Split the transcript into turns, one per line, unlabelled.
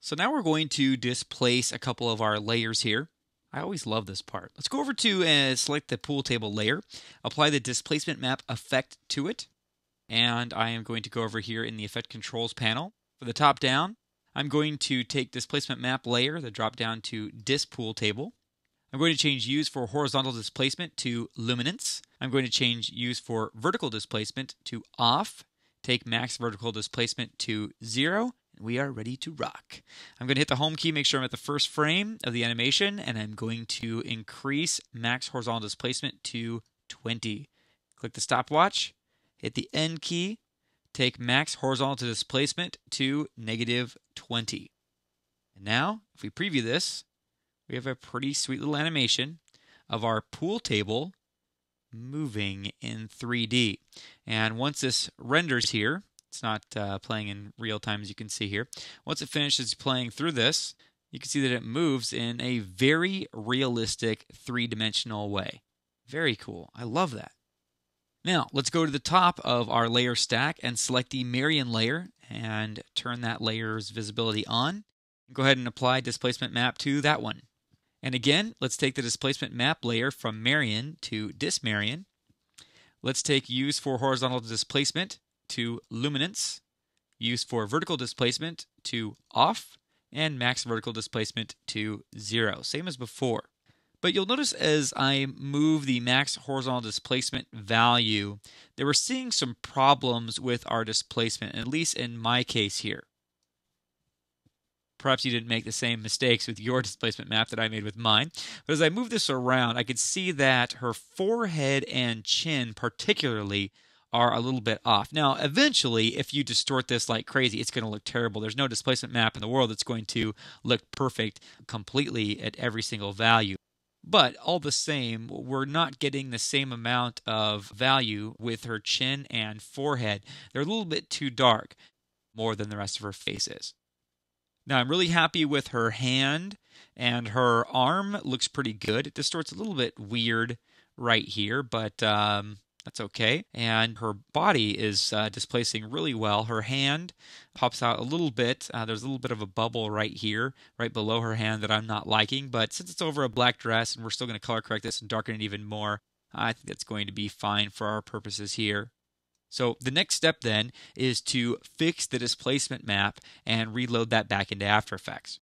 So now we're going to displace a couple of our layers here. I always love this part. Let's go over to and select the pool table layer, apply the displacement map effect to it, and I am going to go over here in the effect controls panel. For the top down, I'm going to take displacement map layer, the drop down to dis pool table. I'm going to change use for horizontal displacement to luminance. I'm going to change use for vertical displacement to off. Take max vertical displacement to 0. We are ready to rock. I'm going to hit the home key, make sure I'm at the first frame of the animation, and I'm going to increase max horizontal displacement to 20. Click the stopwatch, hit the end key, take max horizontal displacement to -20. And now, if we preview this, we have a pretty sweet little animation of our pool table moving in 3D. And once this renders here, it's not playing in real time as you can see here. Once it finishes playing through this, you can see that it moves in a very realistic three-dimensional way. Very cool. I love that. Now, let's go to the top of our layer stack and select the Marion layer and turn that layer's visibility on. Go ahead and apply displacement map to that one. And again, let's take the displacement map layer from Marion to Dismarion. Let's take use for horizontal displacement to luminance, use for vertical displacement to off, and max vertical displacement to 0, same as before. But you'll notice as I move the max horizontal displacement value, that we're seeing some problems with our displacement, at least in my case here. Perhaps you didn't make the same mistakes with your displacement map that I made with mine. But as I move this around, I could see that her forehead and chin particularly are a little bit off. Now, eventually, if you distort this like crazy, it's going to look terrible. There's no displacement map in the world that's going to look perfect completely at every single value. But all the same, we're not getting the same amount of value with her chin and forehead. They're a little bit too dark, more than the rest of her face is. Now, I'm really happy with her hand, and her arm looks pretty good. It distorts a little bit weird right here, but that's okay. And her body is displacing really well. Her hand pops out a little bit. There's a little bit of a bubble right here, right below her hand that I'm not liking. But since it's over a black dress and we're still going to color correct this and darken it even more, I think that's going to be fine for our purposes here. So the next step then is to fix the displacement map and reload that back into After Effects.